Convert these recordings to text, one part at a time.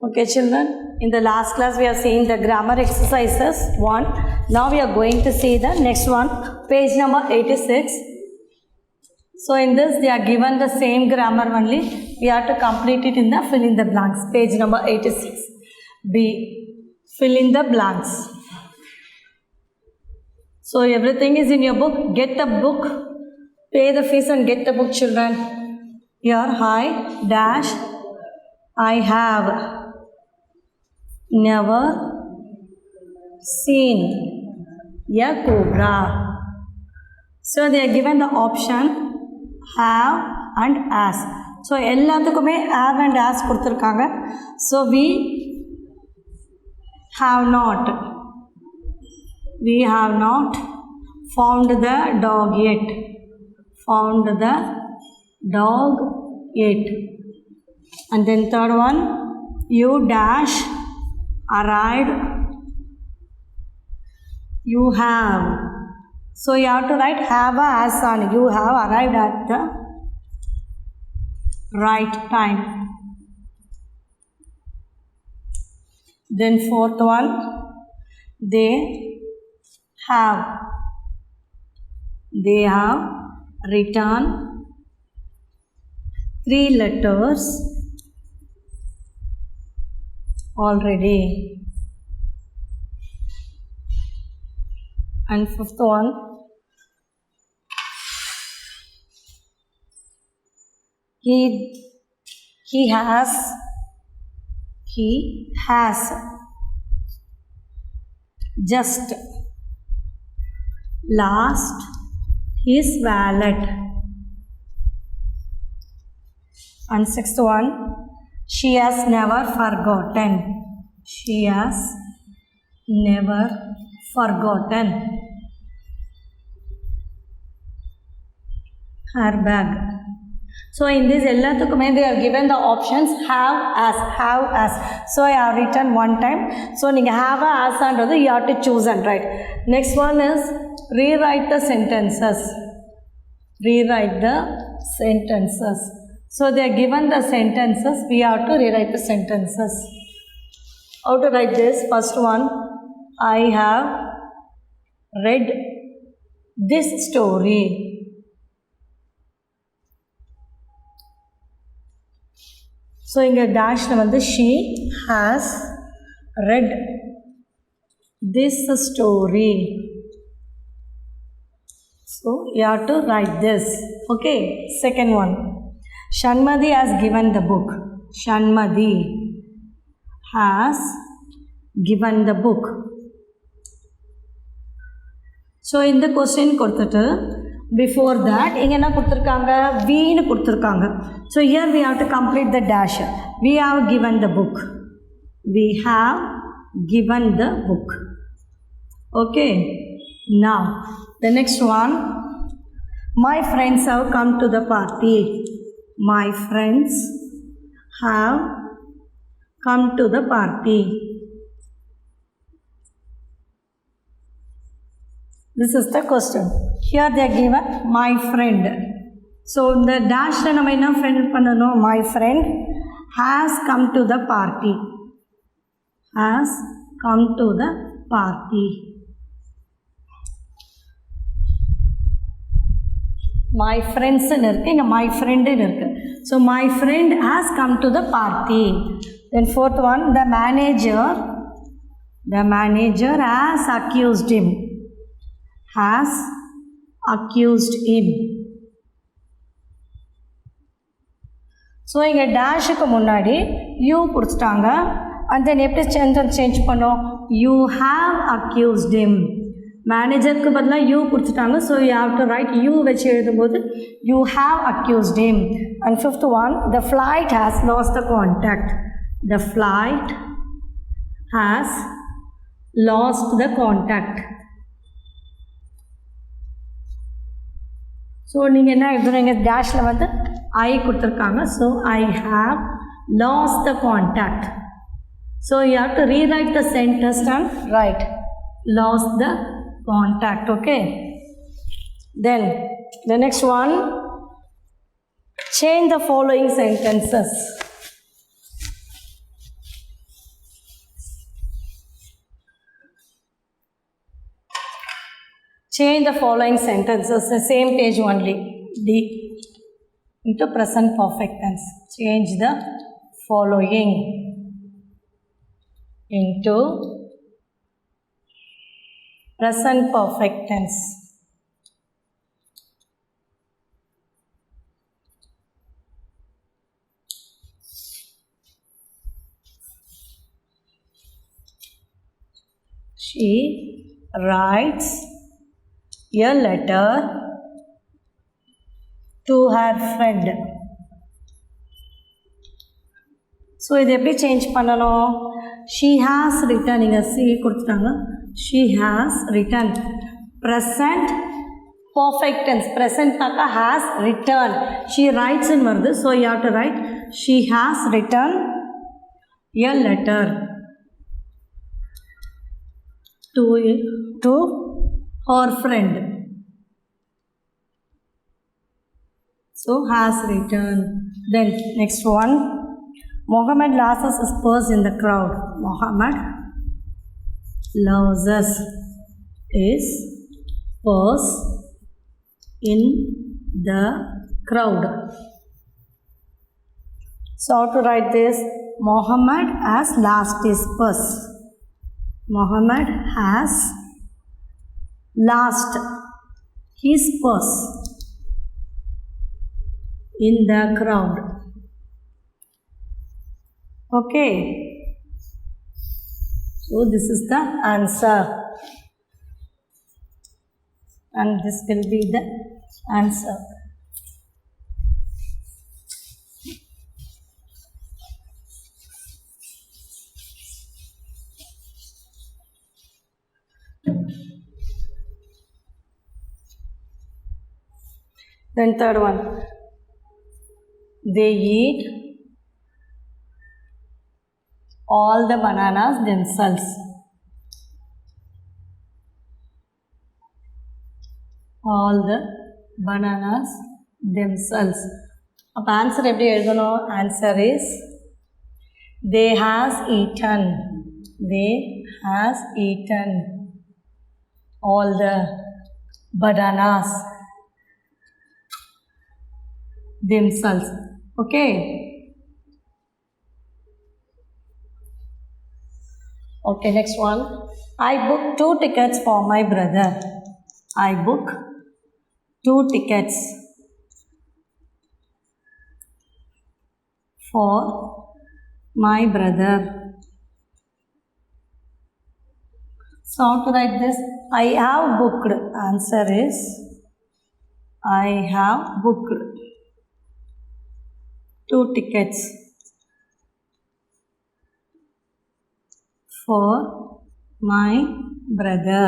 Okay, children, in the last class we have seen the grammar exercises 1. Now we are going to see the next one, page number 86. So in this they are given the same grammar only. We have to complete it in the fill in the blanks, page number 86. B, fill in the blanks. So everything is in your book. Get the book, pay the fees and get the book, children. Here, I dash, I have never seen a cobra. So they are given the option have and as. So எல்லாத்துக்குமே have and as கொடுத்துருக்காங்க. So we have not found the dog yet. Found the dog yet. And then third one, you dash arrived. You have. So you have to write have as on. You have arrived at the right time. Then fourth one, they have written 3 letters already. And fifth one, he has just lost his wallet. And sixth one, she has never forgotten. She has never forgotten her bag. So in this எல்லாத்துக்குமே they are given the options have as. So I have written one time. So நீங்கள் have as ஆன்றது you have to choose and write. Next one is rewrite the sentences. So they are given the sentences. We have to rewrite the sentences. How to write this? First one, I have read this story. So in the dash வந்து she has read this story. So you have to write this. Okay. Second one, Shanmadi has given the book. Shanmadi has given the book. So in the question கொடுத்துட்டு before that இங்கே என்ன கொடுத்துருக்காங்க வீன்னு கொடுத்துருக்காங்க. So here we have to complete the dash. We have given the book. We have given the book. Okay. Now the next one, my friends have come to the party. My friends have come to the party. This is the question. Here they are given my friend. So the dash நம்ம என்ன friend பண்ணணும்? My friend has come to the party. Has come to the party. My friends ன்னு இருக்கு, இங்க my friend ன்னு இருக்கு. So my friend has come to the party. Then fourth one, the manager has accused him. Has accused him. So இங்கே டேஷுக்கு முன்னாடி you கொடுத்துட்டாங்க. And then எப்படி sentence change பண்ணோம்? You have accused him. மேனேஜருக்கு பதிலாக you கொடுத்துட்டாங்க. So you have to right you வச்சு எழுதும்போது you have accused him. And fifth one, the flight has lost the contact. The flight has lost the contact. So நீங்கள் என்ன எழுதுறீங்க? டேஷில் வந்து ஐ கொடுத்துருக்காங்க. So I have lost the contact. So you have to rewrite the sentence and right lost the contact. Okay. Then the next one, change the following sentences. Change the following sentences, the same page only. D into present perfect tense. Change the following into present perfect tense. She writes a letter to her friend. So இது எப்படி change பண்ணணும்? She has written, இங்கே சி கொடுத்துட்டாங்க. She has written present perfect tense. ப்ரெசண்ட்னாக்கா has written. She ரைட்ஸ்ன்னு வருது. So you have to write she has written a letter to her friend. So has written. Then next one, Muhammad loses his purse in the crowd. Muhammad loses his purse in the crowd. So how to write this? Muhammad has lost his purse. Muhammad has lost his purse in the crowd. Okay. So this is the answer. And this will be the answer. Then third one, they eat all the bananas themselves. All the bananas themselves. அப்போ answer எப்படி எழுதணும்? Answer is they has eaten all the bananas themselves. Okay. Okay, next one. I booked 2 tickets for my brother. I booked 2 tickets for my brother. So how to write this? I have booked. Answer is I have booked 2 tickets for my brother.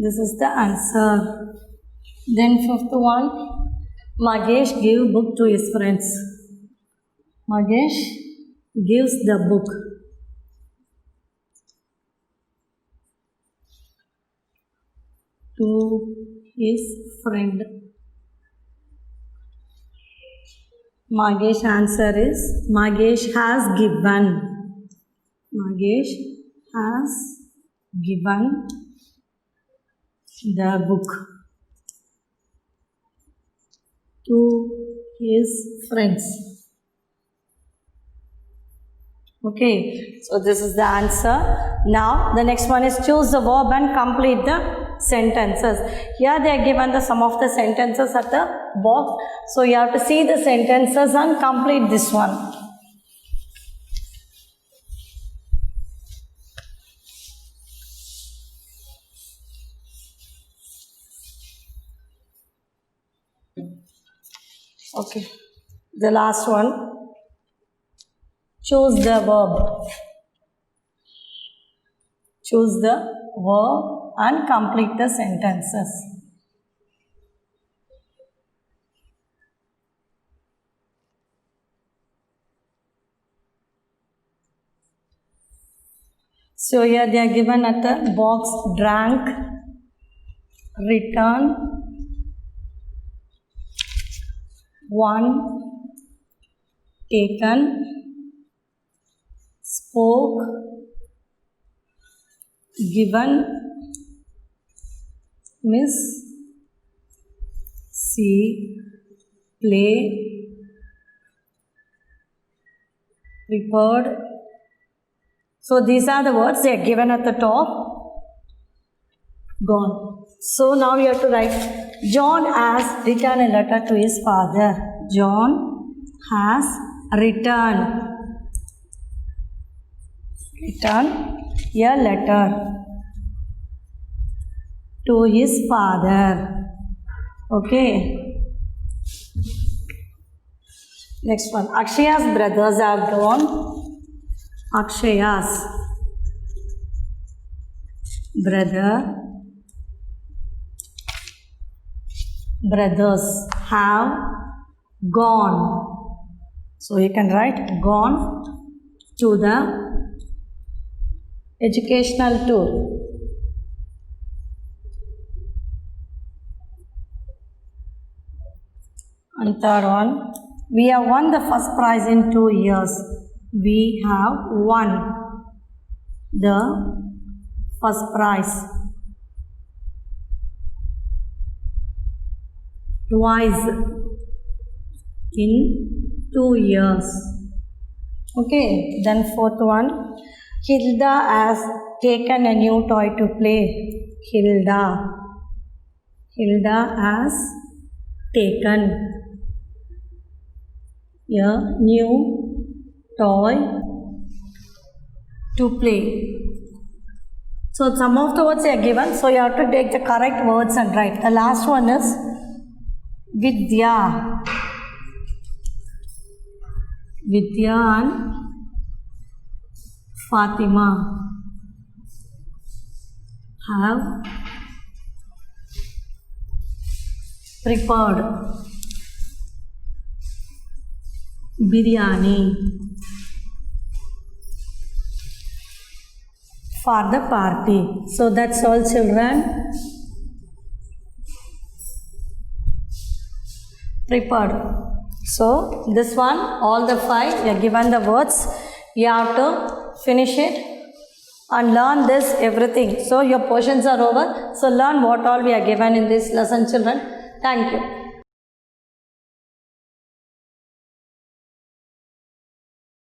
This is the answer. Then fifth one, Magesh gave book to his friends. Magesh gives the book to his friend. Magesh answer is Magesh has given. Magesh has given the book to his friends. Okay, so this is the answer. Now the next one is choose the verb and complete the sentences. Here they are given the some of the sentences at the box. So you have to see the sentences and complete this one. Okay, the last one. Choose the verb. Choose the verb and complete the sentences. So here they are given at the box: drank, return, won, taken, spoke, given miss see play prepared. So these are the words they are given at the top. Gone. So now you have to write John has written a letter to his father. John has written a letter to his father. Okay. Next one. Akshaya's brothers have gone. Akshaya's brothers have gone. So you can write gone to the educational tour. And third one, we have won the first prize in 2 years. We have won the first prize twice in 2 years. Okay, then fourth one, Hilda has taken a new toy to play. Hilda has taken a new toy to play. So some of the words are given, so you have to take the correct words and write. The last one is Vidya and Fatima have prepared biryani for the party. So that's all, children. Prepared. So this one, all the 5, you are given the words. You have to finish it and learn this everything. So your portions are over. So learn what all we are given in this lesson, children. Thank you.